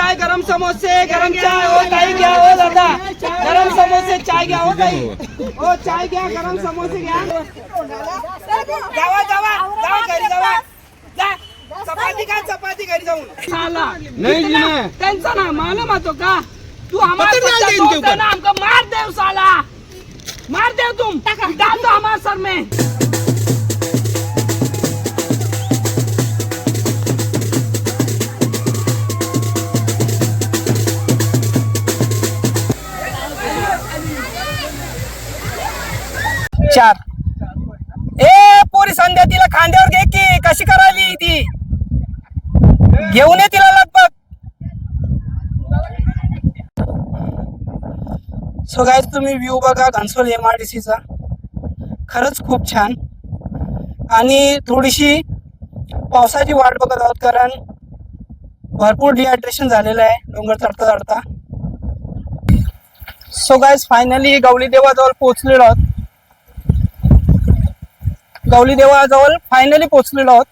चाय, गरम समोसे, गरम चाय. हो ताई घ्या, हो दादा गरम समोसे चाय घ्या. हो ताई, हो चाय घ्या, गरम समोसे घ्या. जावा जावा जावा घरी जावा. जा चपाती खा, चपाती घरी जाऊन. साला नाही त्यांचा ना मालूम होतो का तू हमारे हमको मार दे साला, मार दे तुम, डाल दो हमारे सर में. चार. ए पोरी संध्या तिला खांद्यावर घे की, कशी करायली ती, घेऊन ये तिला लगभग. सो गाईज तुम्ही व्ह्यू बघा घनसोली MRDC चा, खरंच खूप छान. आणि थोडीशी पावसाची वाट बघत आहोत कारण भरपूर डिहायड्रेशन झालेलं आहे डोंगर चढता चढता. सो गाईज फायनली गवळी देवाजवळ पोहोचलेलो आहोत. गवळी देवाजवळ फायनली पोहोचलेलो आहोत.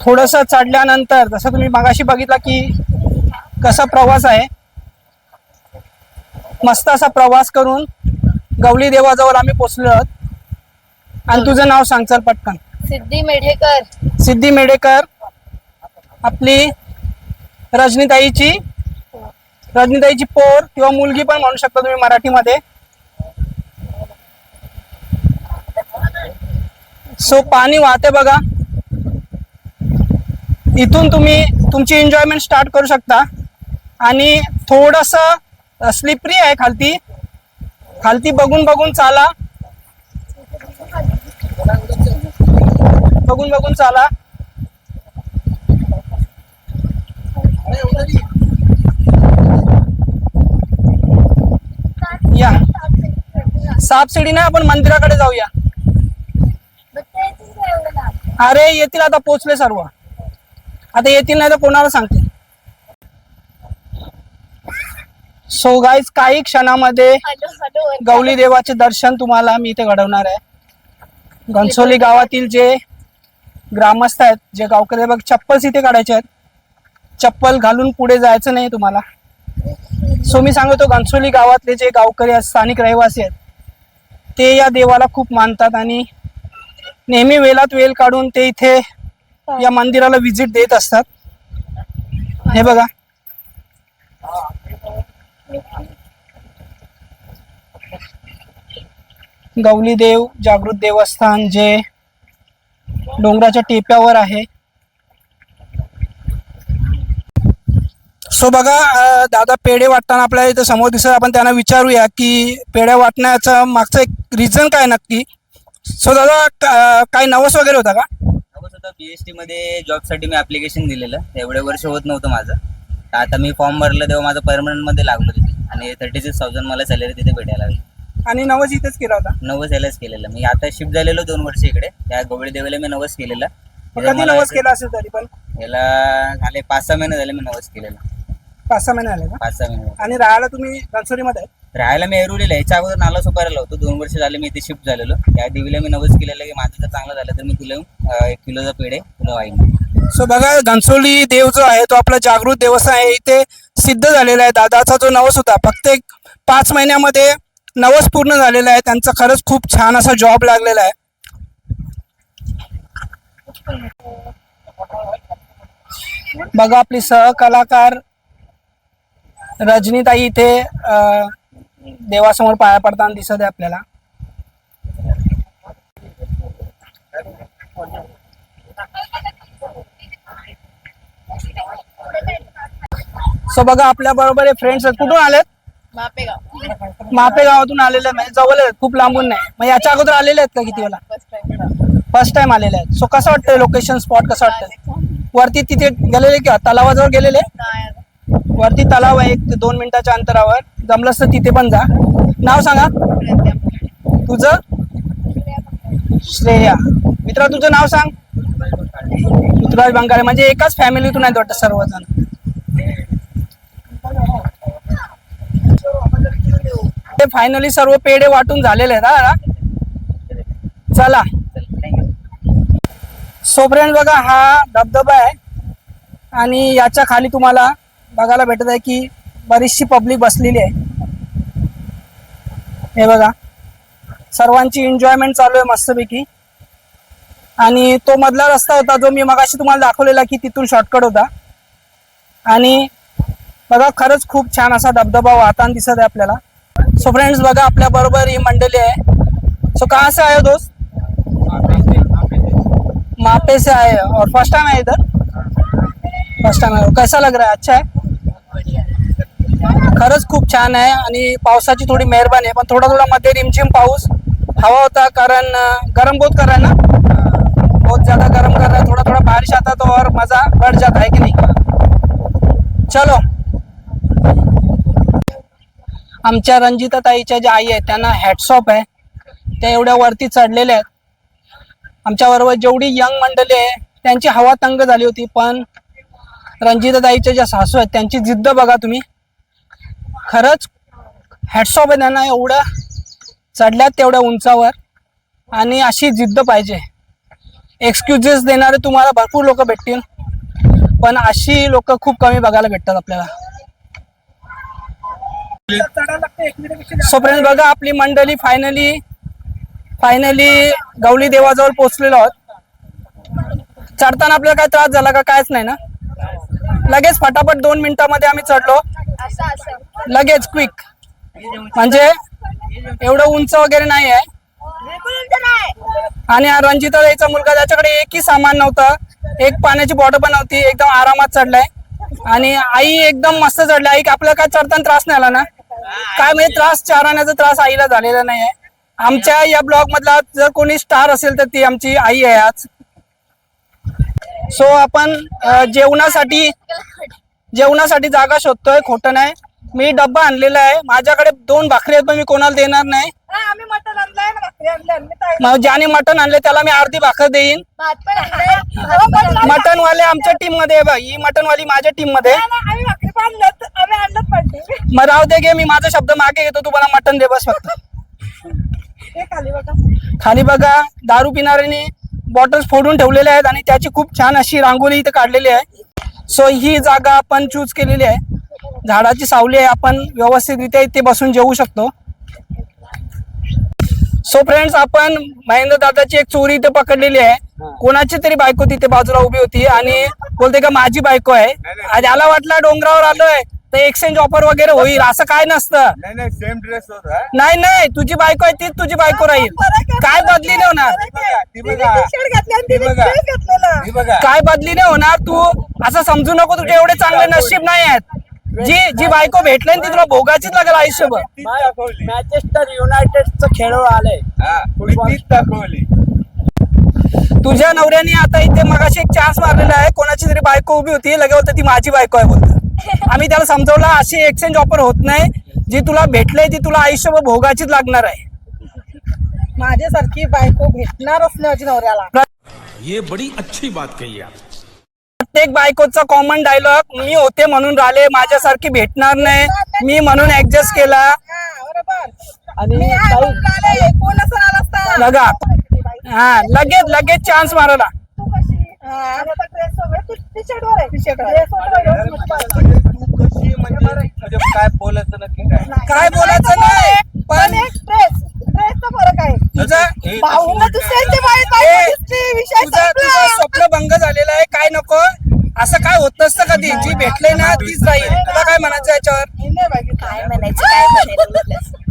थोडस चढल्यानंतर जसं तुम्ही मगाशी बघितला की कसा प्रवास आहे, मस्त असा प्रवास करून गवळी देवाजवळ आम्ही पोहोचलो आहोत. आणि तुझं नाव सांग चल पटकन. सिद्धी मेढेकर. सिद्धी मेढेकर, आपली रजनीताईची पोर किंवा मुलगी पण म्हणू शकता तुम्ही मराठीमध्ये. सो पाणी वाहते बघा, इथून तुम्ही तुमची एन्जॉयमेंट स्टार्ट करू शकता. आणि थोडस स्लिपरी आहे खालती, खालती बघून बघून चाला, बघून बघून चाला. या साप सीडी ना, आपण मंदिराकडे जाऊया. अरे येतील आता, पोचले सर्व, आता येतील नाही तर कोणाला सांगतील. सो गाईज काही क्षणामध्ये गवळी देवाचे दर्शन तुम्हाला मी इथे घडवणार आहे. घनसोली गावातील जे ग्रामस्थ आहेत, जे गावकरी बघ, चप्पल इथे काढायचे आहेत, चप्पल घालून पुढे जायचं नाही तुम्हाला. सो मी सांगतो घनसोली गावातले जे गावकरी आहेत, स्थानिक रहिवासी आहेत, ते या देवाला खूप मानतात आणि नेहमी वेळात वेळ काढून ते इथे या मंदिराला व्हिजिट देत असतात. हे बघा, गवळी देव जागृत देवस्थान जे डोंगराच्या टेप्यावर आहे. सो बघा दादा पेढे वाटताना आपल्याला इथं समोर दिसत, आपण त्यांना विचारूया की पेढे वाटण्याचं मागचं एक रिझन काय नक्की. सो दादा काय नवस वगैरे होता का? नवस होता, PhD मध्ये जॉबसाठी मी ऍप्लिकेशन दिलेलं, एवढे वर्ष होत नव्हतं माझं. आता मी फॉर्म भरलं तेव्हा माझं परमनंट मध्ये लागलो तिथे आणि 36,000 मला सॅलरी तिथे भेटायला लागली. आणि नवस इथेच केला होता? नवस यालाच केलेलं. मी आता शिफ्ट झालेलो 2 वर्ष इकडे, त्या गवळी देवाला मी नवस केलेला. कधी नवस केला असेल तरी पण? याला झाले 5-6 महिने झाले मी नवस केलेला. 5-6 महिने झाले का? 5-6 महिने. आणि राहायला तुम्ही घनसोलीमध्ये? राहायला मी एरुलीला, याच्या अगोदर नाला सुपारायला होतो. 2 वर्ष झाले मी इथे शिफ्ट झालेलो. त्या देवीला मी नवस केलेलं की माझं जर चांगलं झालं तर मी तुला 1 किलोचा पेढे तुला वाईन. सो बघा घनसोली देव जो आहे तो आपला जागृत देवस्थान आहे, इथे सिद्ध झालेला आहे. दादाचा जो नवस होता फक्त 5 महिन्यामध्ये नवस पूर्ण झालेला आहे. त्यांचा खरंच खूप छान असा जॉब लागलेला आहे. बघा आपली सहकलाकार रजनीताई इथे देवासमोर पाया पडताना दिसत आहे आपल्याला. सो बघा आपल्या बरोबर फ्रेंड्स कुठून आलेत? मापेगावातून आलेले, म्हणजे जवळ आहेत, खूप लांबून नाही. मग याच्या अगोदर आलेले आहेत का किती वेळा? फर्स्ट टाइम आलेले आहेत. सो कसं वाटतंय लोकेशन, स्पॉट कसं वाटतंय? वरती तिथे गेलेले किंवा तलावाजवळ गेलेले? वरती तलाव आहे 1-2 मिनिटाच्या अंतरावर, जमलंस तर तिथे पण जा. नाव सांगा तुझं? श्रेया. मित्रा तुझं नाव सांग? ऋतुराज बंगाळे. म्हणजे एकाच फॅमिलीतून आहेत वाटतं सर्वजण. फायनली सर्व पेढे वाटून झालेले आहेत. चला. सो फ्रेंड बघा हा धबधबा आहे आणि याच्या खाली तुम्हाला बघायला भेटत आहे की बरीचशी पब्लिक बसलेली आहे. हे बघा, सर्वांची एन्जॉयमेंट चालू आहे मस्तपैकी. आणि तो मधला रस्ता होता जो मी मगाशी तुम्हाला दाखवलेला की तिथून शॉर्टकट होता. आणि बघा, खरंच खूप छान असा धबधबा वाहताना दिसत आहे आपल्याला. सो फ्रेंड्स, बघा आपल्या बरोबर ही मंडळी आहे. सो कहाँ से आए हो दोस्त? मापे से आए और फर्स्ट टाइम आए इधर? फर्स्ट टाइम आए. कैसा लग रहा है? अच्छा है. खरंच खूप छान आहे. आणि पावसाची थोडी मेहरबानी आहे, पण थोडा थोडा मध्ये रिमझिम पाऊस हवा होता, कारण गरम बहुत कर रहा है ना, बहुत ज्यादा गरम कर रहा है. थोड़ा थोड़ा बारिश आता तो और मजा बढ़ जाता है कि नहीं. चलो, आमच्या रंजिता ताईच्या ज्या आई आहेत त्यांना हॅट्सऑफ आहे. त्या एवढ्या वरती चढलेल्या आहेत. आमच्या बरोबर जेवढी यंग मंडळी आहे त्यांची हवा तंग झाली होती, पण रंजिता ताईच्या ज्या सासू आहेत त्यांची जिद्द बघा तुम्ही. खरंच हॅट्सऑफ आहे त्यांना. एवढ्या चढल्यात तेवढ्या उंचावर, आणि अशी जिद्द पाहिजे. एक्सक्युजेस देणारे तुम्हाला भरपूर लोक भेटतील, पण अशी लोक खूप कमी बघायला भेटतात आपल्याला. सो फ्रेंड्स, बघा आपली मंडळी फायनली गवली देवाजवळ पोहोचलेलो आहोत. चढताना आपल्याला काय त्रास झाला का? कायच नाही ना. लगेच फटाफट 2 मिनिटांमध्ये आम्ही चढलो, लगेच क्विक. म्हणजे एवढं उंच वगैरे नाही आहे. आणि रंजिता ताईचा मुलगा, त्याच्याकडे एकही सामान नव्हतं, एक पाण्याची बॉटल पण नव्हती, एकदम आरामात चढलाय. आणि आई एकदम मस्त चढली. आई, आपल्याला काय चढताना त्रास नाही आला ना? काय म्हणजे त्रास, चारण्याचा त्रास आईला झालेला नाही आहे. आमच्या या ब्लॉग मधला जर कोणी स्टार असेल तर ती आमची आई आहे आज. सो आपण जेवणासाठी जागा शोधतोय. खोटं नाही, मी डब्बा आणलेला आहे. माझ्याकडे 2 भाकरी आहेत, पण मी कोणाला देणार नाही. ज्याने मटण आणले त्याला मी अर्धी भाकर देईन. मटण वाले आमच्या टीम मध्ये आहे. ही मटण वाली माझ्या टीम मध्ये. मग राहू दे गे, मी माझा शब्द मागे घेतो. तू मला मटण दे बस फक्त. खाली बघा, दारू पिणाऱ्यांनी बॉटल्स फोडून ठेवलेल्या आहेत आणि त्याची खूप छान अशी रांगोळी इथे काढलेली आहे. सो ही जागा आपण चूज केलेली आहे. झाडाची सावली आहे, आपण व्यवस्थितरित्या इथे बसून जेवू शकतो. सो फ्रेंड्स, आपण महेंद्र दादाची एक चोरी इथे पकडलेली आहे. कोणाची तरी बायको तिथे बाजूला उभी होती आणि बोलते का माझी बायको आहे. आज याला वाटलं डोंगरावर आलोय तर एक्सचेंज ऑफर वगैरे होईल, असं काय नसतं. सेम ड्रेस होता. नाही, तुझी बायको आहे तीच तुझी बायको राहील. काय बदली नाही होणार, काय बदली नाही होणार. तू असं समजू नको तुझे एवढे चांगले नशीब नाही आहेत. जी बायको भेटले ती तुला भोगाचीच लागेल आयुष्यभर. मॅचेस्टर युनायटेडचं खेळ आले. तुझ्या नवऱ्याने आता इथे मगाशी एक चान्स मारलेला आहे. कोणाची तरी बायको उभी होती, लगे होतं ती माझी बायको आहे बोलत. आम्ही त्याला समजवलं अशी एक्सचेंज ऑफर होत नाही. जी तुला भेटले ती तुला आयुष्यभर भोगाचीच लागणार आहे. माझ्यासारखी बायको भेटणारच नाही नवऱ्याला. ये बड़ी अच्छी बात कही आप. प्रत्येक बायकोचा कॉमन डायलॉग, मी होते म्हणून राहिले, माझ्यासारखी भेटणार नाही, मी म्हणून ऍडजस्ट केला. आणि बघा, हा लगेच चान्स मारायला. काय बोलायचं नक्की काय बोलायचं नाही, पण फरक आहे. तुझं स्वप्न भंग झालेलं आहे. काय नको, असं काय होत नसतं कधी. जी भेटले ना तीच राहील. तुला काय म्हणायचं याच्यावर? काय म्हणायचं, काय म्हणायचं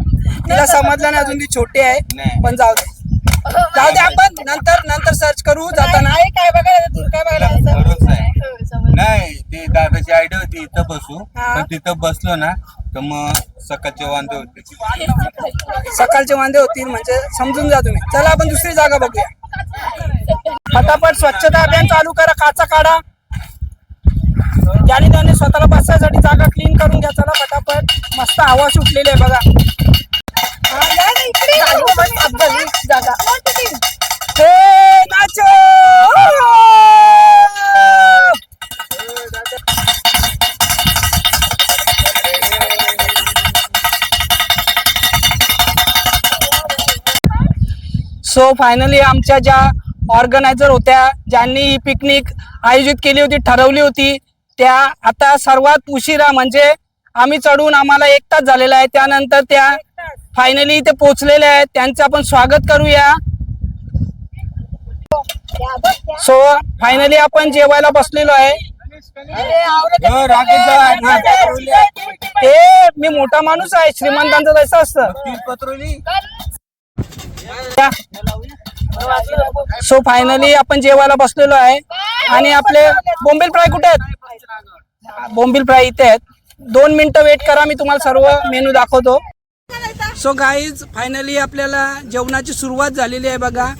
तिला समजलं नाही अजून, ती छोटी आहे. पण जाऊ दे, आपण नंतर सर्च करू जाताना. काय बघायला दूर, काय बघायला नाही. ती दादाची आयडिया होती इथं बसू, पण तिथं बसलो ना तर मग सकाळचे वांदे होते. सकाळचे वांदे होतील म्हणजे समजून जा तुम्ही. चला आपण दुसरी जागा बघूया. फटाफट स्वच्छता अभियान चालू करा, काचा काढा. ज्याने त्याने स्वतःला बसण्यासाठी जागा क्लीन करून घ्या. चला फटाफट, मस्त हवा सुटलेली आहे बघा. जागा हे नाचो. सो फायनली आमच्या ज्या ऑर्गनायझर होत्या, ज्यांनी ही पिकनिक आयोजित केली होती, ठरवली होती, त्या आता सर्वात उशिरा म्हणजे आम्ही चढून आम्हाला 1 तास झालेला आहे, त्यानंतर त्या फायनली इथे पोहोचलेल्या आहेत. त्यांचं आपण स्वागत करूया. सो फायनली आपण जेवायला बसलेलो आहे. हे मी मोठा माणूस आहे, श्रीमंतांचं तसं असतं. सो फायनली आपण जेवायला बसलेलो आहे आणि आपले बोंबील फ्राय कुठे आहेत? बोंबील फ्राय इथे आहेत. 2 मिनिटं वेट करा, मी तुम्हाला सर्व मेनू दाखवतो. सो गाईज फायनली आपल्याला जेवणाची सुरुवात झालेली आहे. बघा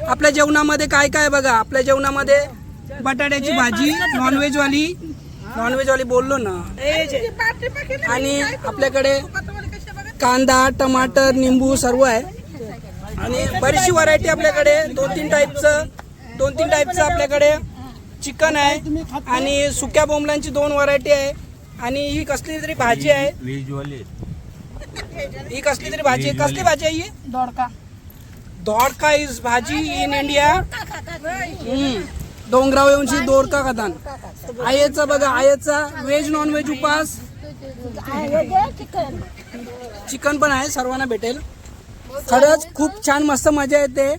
आपल्या जेवणामध्ये काय काय बघा. आपल्या जेवणामध्ये बटाट्याची भाजी नॉनव्हेज वाली बोललो ना, आणि आपल्याकडे कांदा टमाटर निंबू सर्व आहे आणि बरीचशी व्हरायटी आपल्याकडे. 2-3 टाईपचं आपल्याकडे चिकन आहे आणि सुक्या बोंबलांची 2 व्हरायटी आहे. आणि ही कसली तरी भाजी आहे. ही कसली तरी भाजी आहे. कसली भाजी आहे ही? दोडका इज भाजी इन इंडिया. डोंगराव येऊनची दोडका खातात. आयेचा बघा, आयेचा व्हेज नॉन व्हेज उपास. चिकन पण आहे, सर्वांना भेटेल. खरंच खूप छान मस्त मजा येते.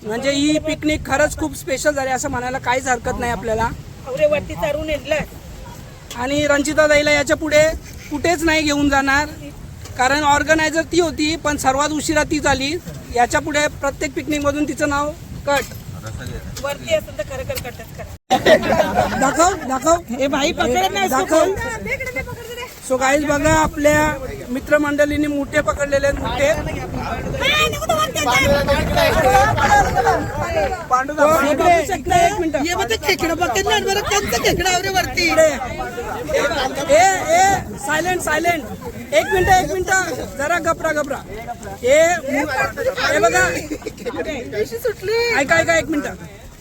म्हणजे ही पिकनिक खरंच खूप स्पेशल झाली असं म्हणायला काहीच हरकत नाही आपल्याला. आणि रंजिता ताईला याच्या पुढे कुठेच नाही घेऊन जाणार, कारण ऑर्गनायझर ती होती पण सर्वात उशिरा ती झाली. याच्या पुढे प्रत्येक पिकनिक मधून तिचं नाव कट वरती असेल तर खरं कट दाखव हे भाई दाखव. सो गाईज बघा आपल्या मित्रमंडळींनी मोठे पकडलेले आहेत. मोठे सायलेंट 1 मिनिट जरा घबरा. हे बघा ऐका 1 मिनिट.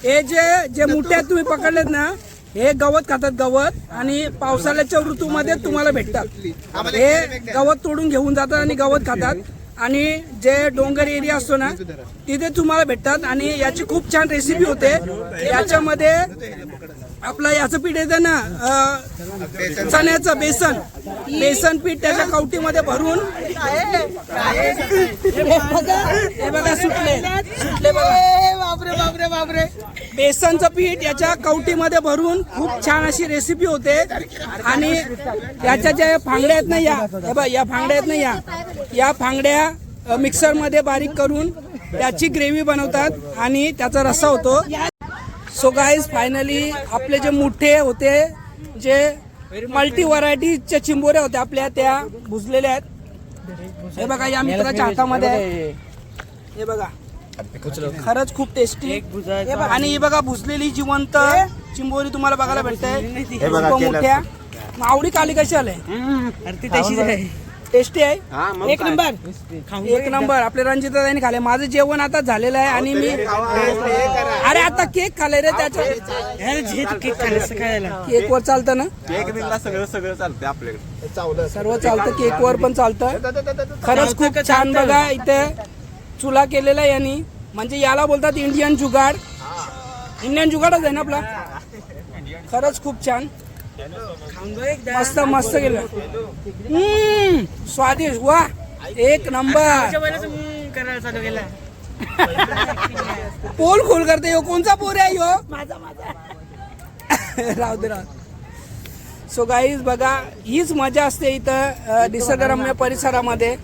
हे जे मोठे आहेत तुम्ही पकडलेत ना, हे गवत खातात, गवत. आणि पावसाळ्याच्या ऋतूमध्ये तुम्हाला भेटतात. हे गवत तोडून घेऊन जातात आणि गवत खातात. आणि जे डोंगर एरिया असतो ना तिथे तुम्हाला भेटतात. आणि याची खूप छान रेसिपी होते. याच्यामध्ये आपलं याचं पीठ येतं ना, चण्याचं बेसन पीठ त्याच्या कवटीमध्ये भरून. हे बघा सुटले बापरे. बेसनचं पीठ याच्या कवटीमध्ये भरून खूप छान अशी रेसिपी होते. आणि याच्या ज्या फांगड्या आहेत ना, या फांगड्या आहेत ना, या फांगड्या मिक्सरमध्ये बारीक करून त्याची ग्रेव्ही बनवतात आणि त्याचा रस्सा होतो. सो गाईज फायनली आपले जे मुठे होते, जे मल्टी व्हरायटीच्या चिंबोऱ्या होत्या आपल्या, त्या भुजलेल्या आहेत. हे बघा या मित्राच्या हातामध्ये आहे. हे बघा खरंच खूप टेस्टी. आणि ही बघा भुजलेली जिवंत चिंबोरी तुम्हाला बघायला भेटते. मोठ्या आवडी काली कशी आले? टेस्टी आहे. 1 नंबर. आपले रंजिता ताईने खाले. माझं जेवण आता झालेलं आहे आणि मी अरे आता केक खाल्लाय रे. त्याच्या केक वर चालतं ना, सगळं चालतंय आपल्याकडे. सर्व चालतं, केक वर पण चालतं. खरंच खूप छान. बघा इथे चुला केलेला आहे यांनी, म्हणजे याला बोलतात इंडियन जुगाडच आहे ना आपला. खरंच खूप छान, मस्त केलं. स्वादिष्ट. वा 1 नंबर. पोल खोल करते. यो कोणचा पोर आहे यो? राहू दे. सो गाईज बघा हीच मजा असते इथं निसर्गरम्य परिसरामध्ये.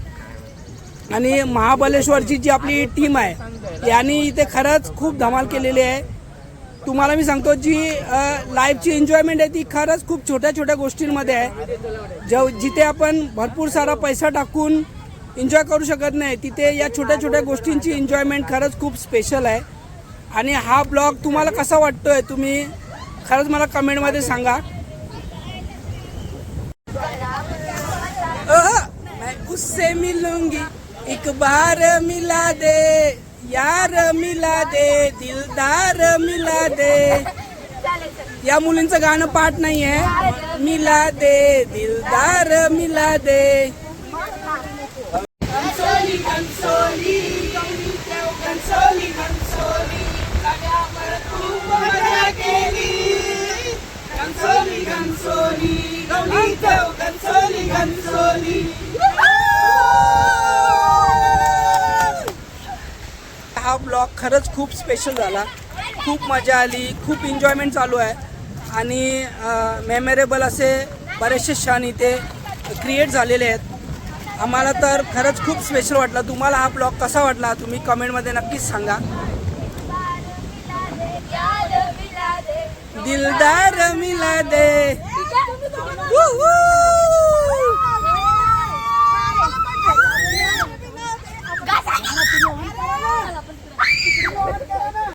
आणि महाबळेश्वरची जी आपली टीम आहे यांनी इथे खरंच खूप धमाल केलेली आहे. तुम्हाला मी सांगतो, जी लाईफची एन्जॉयमेंट आहे ती खरंच खूप छोट्या गोष्टींमध्ये आहे. जिथे आपण भरपूर सारा पैसा टाकून एन्जॉय करू शकत नाही, तिथे या छोट्या गोष्टींची एन्जॉयमेंट खरंच खूप स्पेशल आहे. आणि हा ब्लॉग तुम्हाला कसा वाटतोय तुम्ही खरंच मला कमेंटमध्ये सांगा. मैं उससे मिलूंगी एक बार मिला दे, यार मिला दे, दिलदार मिला दे. या मुलींचं गाणं पाठ नाहीये. मिला दे, दिलदार मिला दे. कंसोली कंसोली कंसोली कंसोली, खूप मजा केली. कंसोली हा ब्लॉग खरंच खूप स्पेशल झाला, खूप मजा आली, खूप एन्जॉयमेंट चालू आहे आणि मेमोरेबल असे बरेचसे क्षण इथे क्रिएट झालेले आहेत. आम्हाला तर खरंच खूप स्पेशल वाटलं. तुम्हाला हा ब्लॉग कसा वाटला तुम्ही कमेंटमध्ये नक्कीच सांगा. दिलदार मिला दे.